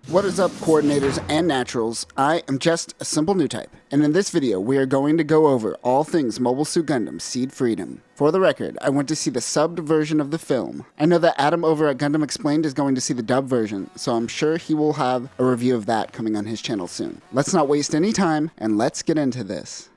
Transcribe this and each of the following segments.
What is up, coordinators and naturals? I am just a simple new type, and in this video we are going to go over all things Mobile Suit Gundam Seed Freedom. For the record, I went to see the subbed version of the film. I know that Adam over at Gundam Explained is going to see the dub version, so I'm sure he will have a review of that coming on his channel soon. Let's not waste any time, and let's get into this.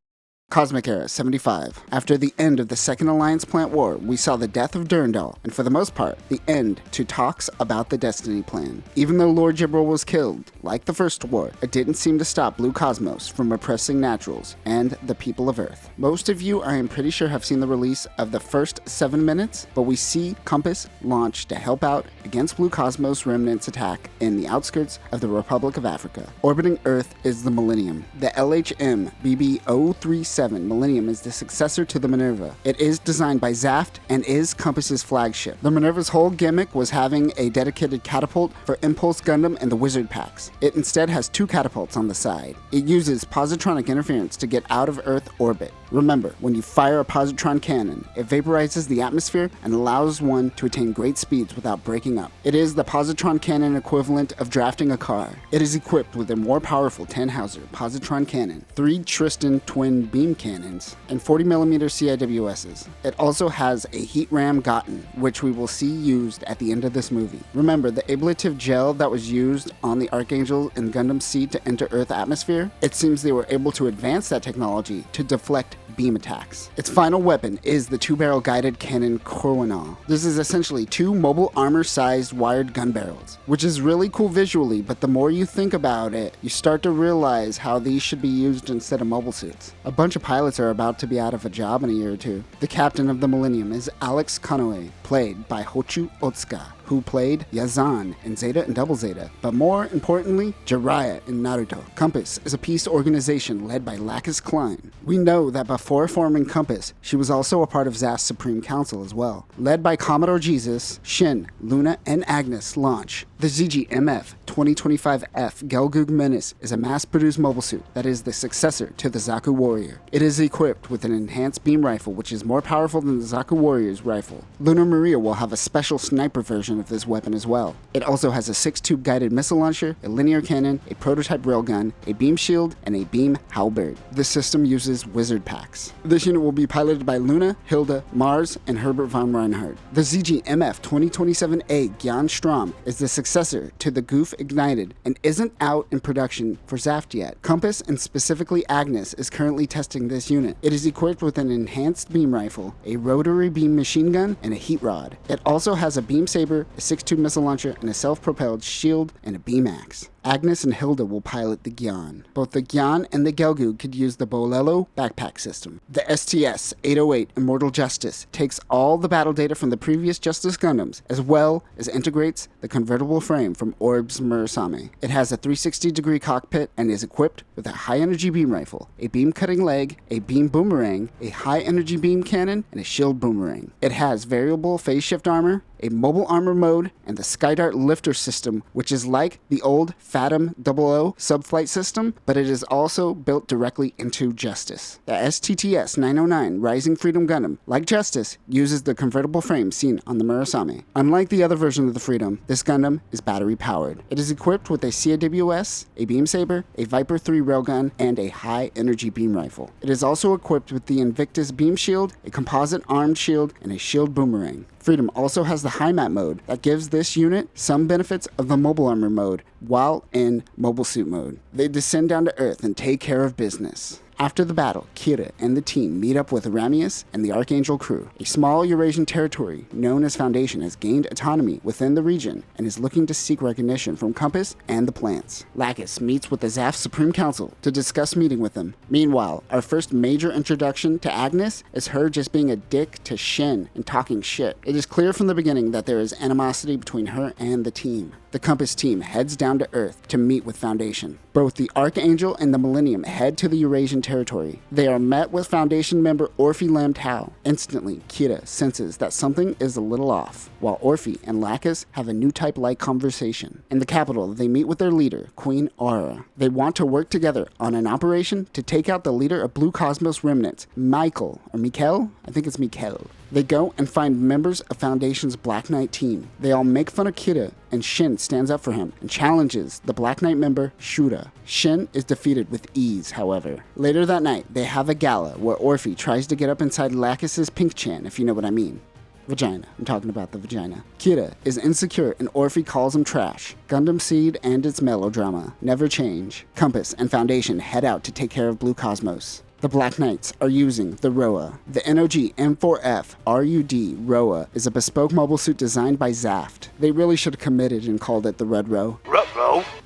Cosmic Era 75. After the end of the Second Alliance Plant War, we saw the death of Durandal, and for the most part, the end to talks about the Destiny Plan. Even though Lord Jibril was killed, like the First War, it didn't seem to stop Blue Cosmos from oppressing naturals and the people of Earth. Most of you, I am pretty sure, have seen the release of the first 7 minutes, but we see Compass launch to help out against Blue Cosmos remnants attack in the outskirts of the Republic of Africa. Orbiting Earth is the Millennium. The LHM BB-037 Millennium is the successor to the Minerva. It is designed by Zaft and is Compass's flagship. The Minerva's whole gimmick was having a dedicated catapult for Impulse Gundam and the Wizard packs. It instead has 2 catapults on the side. It uses positronic interference to get out of Earth orbit. Remember, when you fire a positron cannon, it vaporizes the atmosphere and allows one to attain great speeds without breaking up. It is the positron cannon equivalent of drafting a car. It is equipped with a more powerful 10-Hauser positron cannon, 3 Tristan twin beam cannons, and 40mm CIWSs. It also has a heat ram Gotten, which we will see used at the end of this movie. Remember the ablative gel that was used on the Archangel and Gundam Seed to enter Earth atmosphere? It seems they were able to advance that technology to deflect beam attacks. Its final weapon is the 2-barrel guided cannon Corwinal. This is essentially 2 mobile armor-sized wired gun barrels, which is really cool visually, but the more you think about it, you start to realize how these should be used instead of mobile suits. A bunch of pilots are about to be out of a job in a year or two. The captain of the Millennium is Alex Konoe, played by Hochu Otsuka, who played Yazan in Zeta and Double Zeta, but more importantly, Jiraiya in Naruto. Compass is a peace organization led by Lacus Klein. We know that before forming Compass, she was also a part of Zaft's Supreme Council as well. Led by Commodore Jesus, Shin, Luna, and Agnes launch. The ZG-MF 2025F Gelgoog Menace is a mass-produced mobile suit that is the successor to the Zaku Warrior. It is equipped with an enhanced beam rifle which is more powerful than the Zaku Warrior's rifle. Lunar Maria will have a special sniper version of this weapon as well. It also has a 6-tube guided missile launcher, a linear cannon, a prototype railgun, a beam shield, and a beam halberd. This system uses Wizard packs. This unit will be piloted by Luna, Hilda, Mars, and Herbert von Reinhardt. The ZG-MF 2027A Gyan Strom is the successor to the Goof Ignited and isn't out in production for Zaft yet. Compass, and specifically Agnes, is currently testing this unit. It is equipped with an enhanced beam rifle, a rotary beam machine gun, and a heat rod. It also has a beam saber, a 6-tube missile launcher, and a self-propelled shield, and a beam axe. Agnes and Hilda will pilot the Gyan. Both the Gyan and the Gelgoog could use the Bolelo backpack system. The STS-808 Immortal Justice takes all the battle data from the previous Justice Gundams, as well as integrates the convertible frame from Orb's Murasame. It has a 360-degree cockpit and is equipped with a high-energy beam rifle, a beam-cutting leg, a beam boomerang, a high-energy beam cannon, and a shield boomerang. It has variable phase shift armor, a mobile armor mode, and the Skydart lifter system, which is like the old Fathom 00 subflight system, but it is also built directly into Justice. The STTS-909 Rising Freedom Gundam, like Justice, uses the convertible frame seen on the Murasame. Unlike the other version of the Freedom, this Gundam is battery powered. It is equipped with a CIWS, a beam saber, a Viper 3 railgun, and a high energy beam rifle. It is also equipped with the Invictus beam shield, a composite armed shield, and a shield boomerang. Freedom also has the high map mode that gives this unit some benefits of the mobile armor mode while in mobile suit mode. They descend down to Earth and take care of business. After the battle, Kira and the team meet up with Ramius and the Archangel crew. A small Eurasian territory known as Foundation has gained autonomy within the region and is looking to seek recognition from Compass and the plants. Lacus meets with the Zaft Supreme Council to discuss meeting with them. Meanwhile, our first major introduction to Agnes is her just being a dick to Shin and talking shit. It is clear from the beginning that there is animosity between her and the team. The Compass team heads down to Earth to meet with Foundation. Both the Archangel and the Millennium head to the Eurasian territory. They are met with Foundation member Orphe Lam Tao. Instantly, Kira senses that something is a little off. while Orphe and Lacus have a new type-like conversation. In the capital, they meet with their leader, Queen Aura. They want to work together on an operation to take out the leader of Blue Cosmos remnants, Michael, or Mikkel? I think it's Mikkel. They go and find members of Foundation's Black Knight team. They all make fun of Kira, and Shin stands up for him and challenges the Black Knight member, Shura. Shin is defeated with ease, however. Later that night, they have a gala where Orphe tries to get up inside Lacus's pink chan, if you know what I mean. Vagina. I'm talking about the vagina. Kira is insecure and Orphe calls him trash. Gundam Seed and its melodrama never change. Compass and Foundation head out to take care of Blue Cosmos. The Black Knights are using the ROA. The NOG M4F RUD ROA is a bespoke mobile suit designed by Zaft. They really should have committed and called it the Red Row.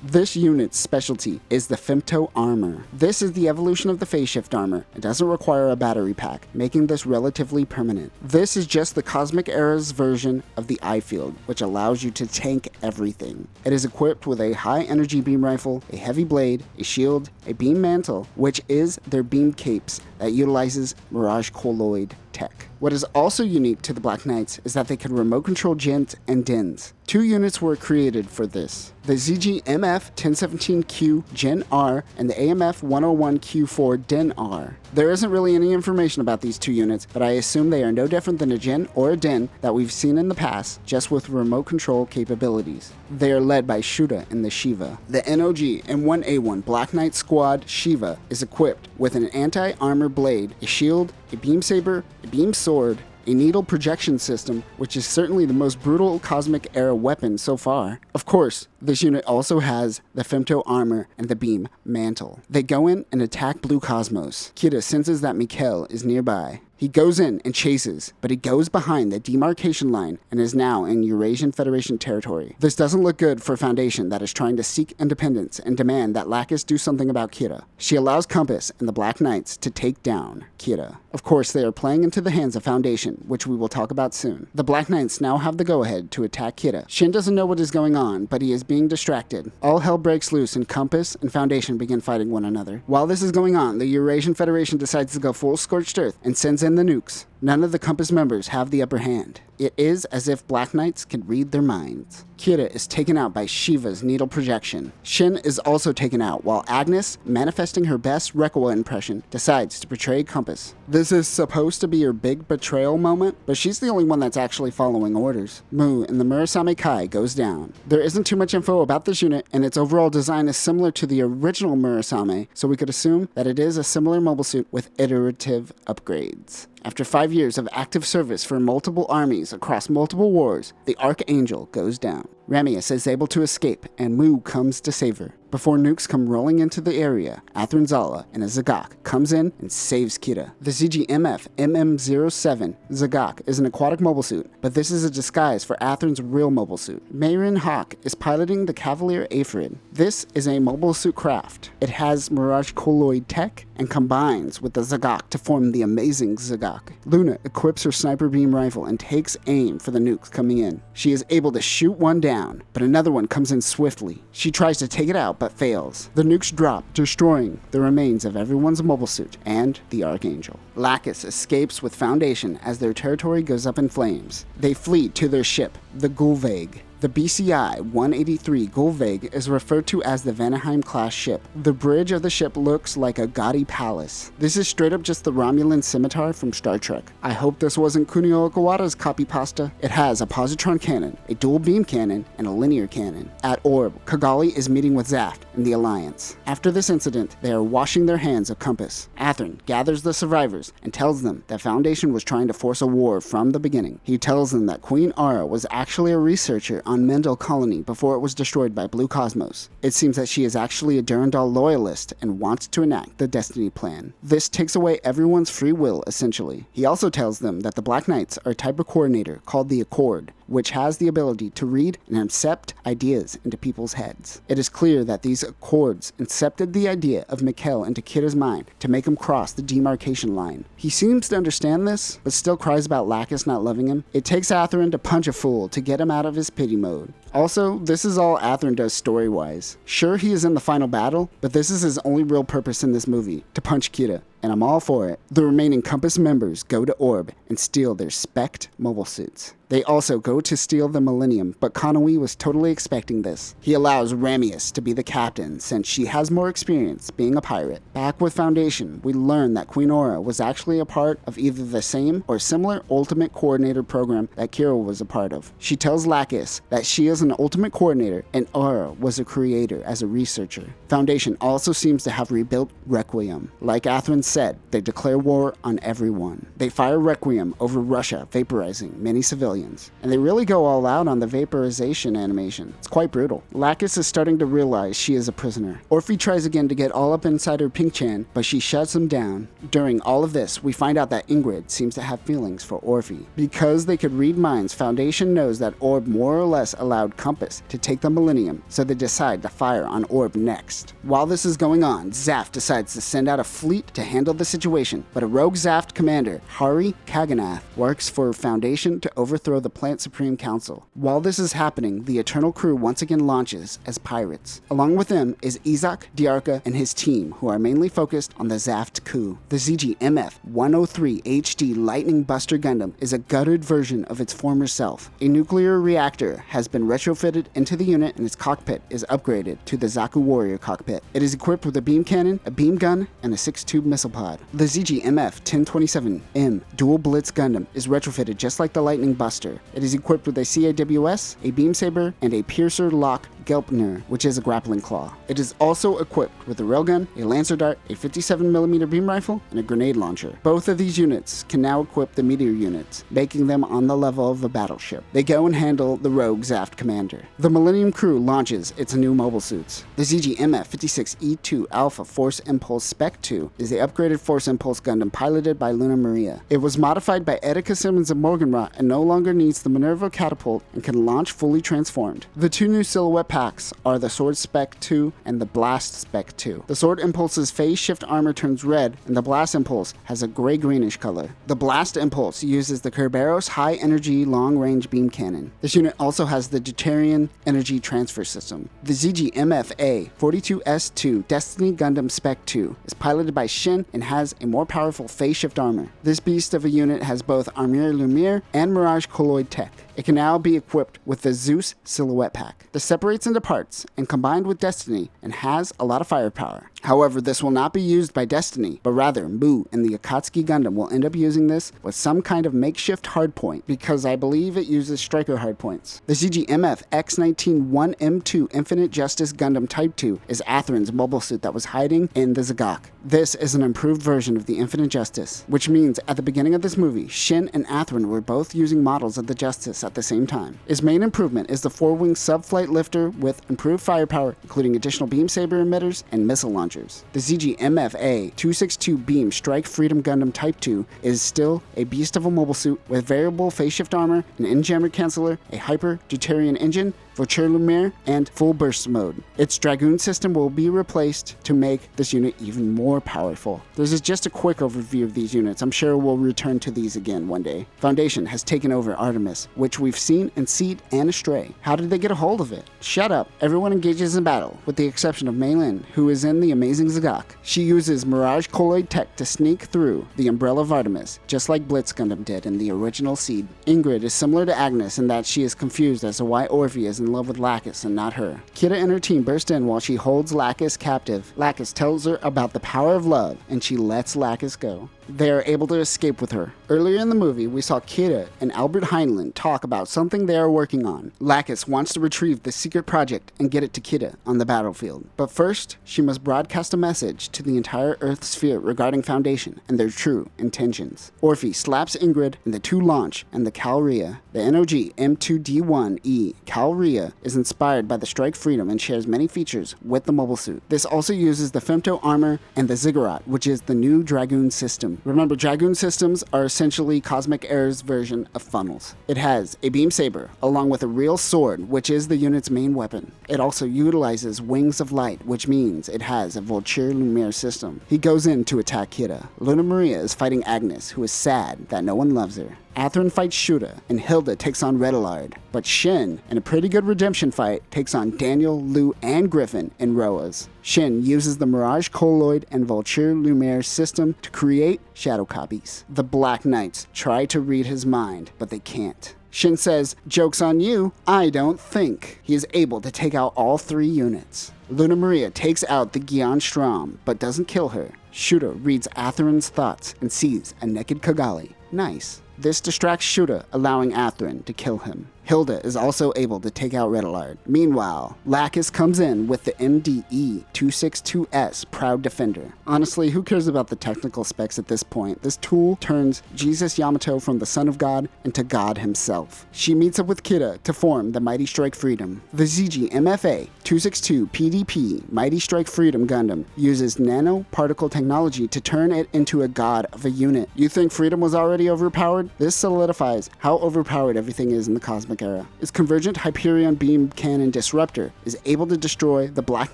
This unit's specialty is the Femto armor. This is the evolution of the phase shift armor. It doesn't require a battery pack, making this relatively permanent. This is just the Cosmic Era's version of the eye field, which allows you to tank everything. It is equipped with a high energy beam rifle, a heavy blade, a shield, a beam mantle, which is their beam capes that utilizes Mirage Colloid tech. What is also unique to the Black Knights is that they can remote control Gens and Dens. 2 units were created for this. The ZG-MF 1017Q Gen R and the AMF 101Q4 Den R. There isn't really any information about these 2 units, but I assume they are no different than a Gen or a Den that we've seen in the past, just with remote control capabilities. They are led by Shura and the Shiva. The NOG M1A1 Black Knight Squad Shiva is equipped with an anti-armor blade, a shield, a beam saber, a beam sword, a needle projection system, which is certainly the most brutal Cosmic Era weapon so far. Of course, this unit also has the Femto armor and the beam mantle. They go in and attack Blue Cosmos. Kira senses that Mikkel is nearby. He goes in and chases, but he goes behind the demarcation line and is now in Eurasian Federation territory. This doesn't look good for Foundation that is trying to seek independence and demand that Lacus do something about Kira. She allows Compass and the Black Knights to take down Kira. Of course, they are playing into the hands of Foundation, which we will talk about soon. The Black Knights now have the go-ahead to attack Kira. Shin doesn't know what is going on, but he is being distracted. All hell breaks loose and Compass and Foundation begin fighting one another. While this is going on, the Eurasian Federation decides to go full scorched earth and sends in the nukes. None of the Compass members have the upper hand. It is as if Black Knights can read their minds. Kira is taken out by Shiva's needle projection. Shin is also taken out, while Agnes, manifesting her best Requa impression, decides to betray Compass. This is supposed to be her big betrayal moment, but she's the only one that's actually following orders. Mu and the Murasame Kai goes down. There isn't too much info about this unit, and its overall design is similar to the original Murasame, so we could assume that it is a similar mobile suit with iterative upgrades. After 5 years of active service for multiple armies across multiple wars, the Archangel goes down. Ramius is able to escape, and Mu comes to save her. Before nukes come rolling into the area, Athrin Zala and a Zagak comes in and saves Kira. The ZG-MF MM07 Zagak is an aquatic mobile suit, but this is a disguise for Athrin's real mobile suit. Mayrin Hawk is piloting the Cavalier Aphrid. This is a mobile suit craft. It has Mirage Colloid tech and combines with the Zagak to form the amazing Zagak. Luna equips her sniper beam rifle and takes aim for the nukes coming in. She is able to shoot one down, but another one comes in swiftly. She tries to take it out, but fails. The nukes drop, destroying the remains of everyone's mobile suit and the Archangel. Lacus escapes with Foundation as their territory goes up in flames. They flee to their ship, the Gulveig. The BCI-183 Gulveig is referred to as the Vanaheim-class ship. The bridge of the ship looks like a gaudy palace. This is straight up just the Romulan scimitar from Star Trek. I hope this wasn't Kunio Okawata's copy pasta. It has a positron cannon, a dual beam cannon, and a linear cannon. At Orb, Kigali is meeting with Zaft and the Alliance. After this incident, they are washing their hands of Compass. Athrin gathers the survivors and tells them that Foundation was trying to force a war from the beginning. He tells them that Queen Aura was actually a researcher on Mendel Colony before it was destroyed by Blue Cosmos. It seems that she is actually a Durandal loyalist and wants to enact the Destiny Plan. This takes away everyone's free will, essentially. He also tells them that the Black Knights are a type of coordinator called the Accord, which has the ability to read and incept ideas into people's heads. It is clear that these Accords incepted the idea of Mikkel into Kira's mind to make him cross the demarcation line. He seems to understand this, but still cries about Lacus not loving him. It takes Atherin to punch a fool to get him out of his pity mode. Also, this is all Atherin does story-wise. Sure, he is in the final battle, but this is his only real purpose in this movie, to punch Kira. and I'm all for it. The remaining Compass members go to Orb and steal their SPECT mobile suits. They also go to steal the Millennium, but Kanui was totally expecting this. He allows Ramius to be the captain since she has more experience being a pirate. Back with Foundation, we learn that Queen Aura was actually a part of either the same or similar Ultimate Coordinator program that Kira was a part of. She tells Lacus that she is an Ultimate Coordinator and Aura was a creator as a researcher. Foundation also seems to have rebuilt Requiem. Like Athrun said, they declare war on everyone. They fire Requiem over Russia, vaporizing many civilians. And they really go all out on the vaporization animation. It's quite brutal. Lacus is starting to realize she is a prisoner. Orphe tries again to get all up inside her Pink-chan, but she shuts him down. During all of this, we find out that Ingrid seems to have feelings for Orphe. Because they could read minds, Foundation knows that Orb more or less allowed Compass to take the Millennium, so they decide to fire on Orb next. While this is going on, Zaft decides to send out a fleet to handle the situation, but a rogue Zaft commander, Hari Kaganath, works for Foundation to overthrow the Plant Supreme Council. While this is happening, the Eternal crew once again launches as pirates. Along with them is Izak, Diarca, and his team, who are mainly focused on the Zaft coup. The ZG-MF-103 HD Lightning Buster Gundam is a gutted version of its former self. A nuclear reactor has been retrofitted into the unit and its cockpit is upgraded to the Zaku Warrior cockpit. It is equipped with a beam cannon, a beam gun, and a 6-tube missile pod. The ZG-MF-1027M Dual Blitz Gundam is retrofitted just like the Lightning Buster. It is equipped with a CAWS, a beam saber, and a piercer lock Gelpner, which is a grappling claw. It is also equipped with a railgun, a lancer dart, a 57mm beam rifle, and a grenade launcher. Both of these units can now equip the meteor units, making them on the level of a battleship. They go and handle the rogue Zaft commander. The Millennium crew launches its new mobile suits. The ZG-MF-56E2 Alpha Force Impulse Spec 2 is the upgraded Force Impulse Gundam piloted by Luna Maria. It was modified by Etika Simmons of Morgenrot and no longer needs the Minerva catapult and can launch fully transformed. The two new silhouette packs are the Sword Spec 2 and the Blast Spec 2. The Sword Impulse's phase shift armor turns red and the Blast Impulse has a gray-greenish color. The Blast Impulse uses the Kerberos high energy long-range beam cannon. This unit also has the Deuterian energy transfer system. The ZG-MFA-42S2 Destiny Gundam Spec 2 is piloted by Shin and has a more powerful phase shift armor. This beast of a unit has both Armure Lumiere and Mirage Colloid tech. It can now be equipped with the Zeus Silhouette Pack. This separates into parts and combined with Destiny and has a lot of firepower. However, this will not be used by Destiny, but rather Mu and the Akatsuki Gundam will end up using this with some kind of makeshift hardpoint because I believe it uses striker hardpoints. The ZG-MF X-19-1M2 Infinite Justice Gundam Type 2 is Athrun's mobile suit that was hiding in the Zagak. This is an improved version of the Infinite Justice, which means at the beginning of this movie, Shin and Athrun were both using models of the Justice at the same time. His main improvement is the 4-wing subflight lifter with improved firepower, including additional beam saber emitters and missile launchers. The ZG-MFA-262 Beam Strike Freedom Gundam Type 2 is still a beast of a mobile suit with variable phase shift armor, an in-jammer canceller, a hyper Deuterian engine, Voiture Lumiere, and full burst mode. Its Dragoon system will be replaced to make this unit even more powerful. This is just a quick overview of these units. I'm sure we'll return to these again one day. Foundation has taken over Artemis, which we've seen in Seed and Astray. How did they get a hold of it? Shut up. Everyone engages in battle, with the exception of Mei Lin, who is in the Amazing Zagak. She uses Mirage Colloid tech to sneak through the Umbrella of Artemis, just like Blitz Gundam did in the original Seed. Ingrid is similar to Agnes in that she is confused as to why Orphe is in love with Lacus and not her. Kida and her team burst in while she holds Lacus captive. Lacus tells her about the power of love, and she lets Lacus go. They are able to escape with her. Earlier in the movie, we saw Kida and Albert Heinlein talk about something they are working on. Lacus wants to retrieve the secret project and get it to Kida on the battlefield. But first, she must broadcast a message to the entire Earth sphere regarding Foundation and their true intentions. Orphe slaps Ingrid and the two launch, and the Calrea. The NOG M2D1E Calrea is inspired by the Strike Freedom and shares many features with the mobile suit. This also uses the Femto armor and the Ziggurat, which is the new Dragoon system. Remember, Dragoon systems are essentially Cosmic Air's version of funnels. It has a beam saber, along with a real sword, which is the unit's main weapon. It also utilizes Wings of Light, which means it has a Voiture Lumiere system. He goes in to attack Kida. Luna Maria is fighting Agnes, who is sad that no one loves her. Athrun fights Shura, and Hilda takes on Red Alard. But Shin, in a pretty good redemption fight, takes on Daniel, Lu, and Griffin in Roas. Shin uses the Mirage Colloid and Vulture Lumiere system to create shadow copies. The Black Knights try to read his mind, but they can't. Shin says, "Joke's on you, I don't think." He is able to take out all 3 units. Luna Maria takes out the Gyan Strom, but doesn't kill her. Shura reads Athrun's thoughts and sees a naked Kigali. Nice. This distracts Shura, allowing Athrun to kill him. Hilda is also able to take out Red Alard. Meanwhile, Lacus comes in with the MDE 262S Proud Defender. Honestly, who cares about the technical specs at this point? This tool turns Jesus Yamato from the Son of God into God himself. She meets up with Kira to form the Mighty Strike Freedom. The ZG MFA 262 PDP Mighty Strike Freedom Gundam uses nanoparticle technology to turn it into a god of a unit. You think Freedom was already overpowered? This solidifies how overpowered everything is in the cosmic era. Its convergent Hyperion Beam Cannon Disruptor is able to destroy the Black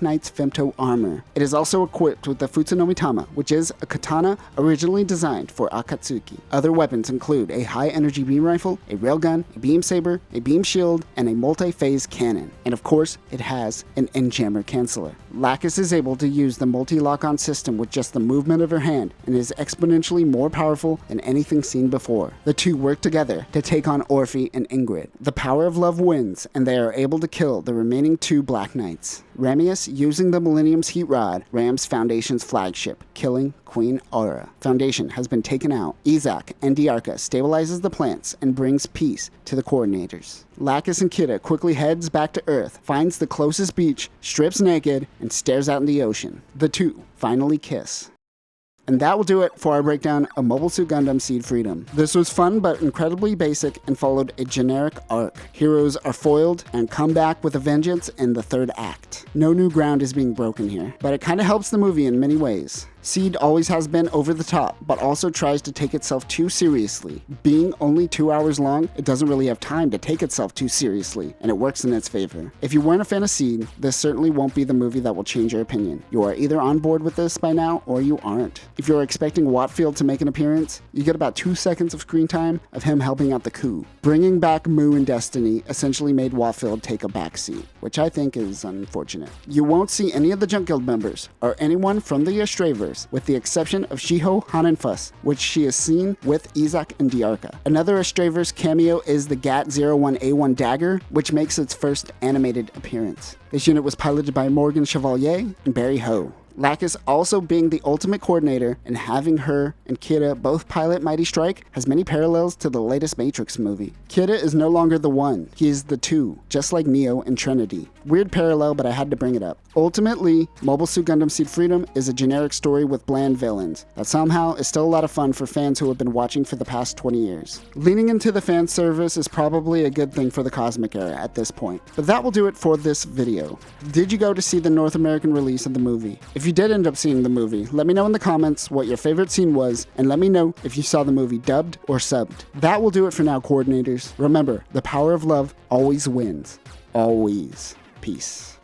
Knight's femto armor. It is also equipped with the Futsunomitama, which is a katana originally designed for Akatsuki. Other weapons include a high-energy beam rifle, a railgun, a beam saber, a beam shield, and a multi-phase cannon. And of course, it has an N-jammer canceller. Lacus is able to use the multi-lock-on system with just the movement of her hand and is exponentially more powerful than anything seen before. The two work together to take on Orphe and Ingrid. The power of love wins, and they are able to kill the remaining 2 Black Knights. Ramius, using the Millennium's Heat Rod, rams Foundation's flagship, killing Queen Aura. Foundation has been taken out. Izak and Diarca stabilizes the plants and brings peace to the coordinators. Lacus and Kira quickly heads back to Earth, finds the closest beach, strips naked, and stares out in the ocean. The two finally kiss. And that will do it for our breakdown of Mobile Suit Gundam Seed Freedom. This was fun but incredibly basic and followed a generic arc. Heroes are foiled and come back with a vengeance in the 3rd act. No new ground is being broken here, but it kind of helps the movie in many ways. Seed always has been over the top, but also tries to take itself too seriously. Being only 2 hours long, it doesn't really have time to take itself too seriously, and it works in its favor. If you weren't a fan of Seed, this certainly won't be the movie that will change your opinion. You are either on board with this by now, or you aren't. If you're expecting Watfield to make an appearance, you get about 2 seconds of screen time of him helping out the coup. Bringing back Mu and Destiny essentially made Watfield take a backseat, which I think is unfortunate. You won't see any of the Junk Guild members, or anyone from the Astrayverse, with the exception of Shiho Hanenfuss, which she is seen with Izak and Diarca. Another Astrayverse cameo is the GAT-01A1 dagger, which makes its first animated appearance. This unit was piloted by Morgan Chevalier and Barry Ho. Lacus also being the ultimate coordinator and having her and Kira both pilot Mighty Strike has many parallels to the latest Matrix movie. Kira is no longer the one, he is the two, just like Neo and Trinity. Weird parallel, but I had to bring it up. Ultimately, Mobile Suit Gundam Seed Freedom is a generic story with bland villains that somehow is still a lot of fun for fans who have been watching for the past 20 years. Leaning into the fan service is probably a good thing for the Cosmic Era at this point. But that will do it for this video. Did you go to see the North American release of the movie? If you did end up seeing the movie, let me know in the comments what your favorite scene was, and let me know if you saw the movie dubbed or subbed. That will do it for now, coordinators. Remember, the power of love always wins. Always. Peace.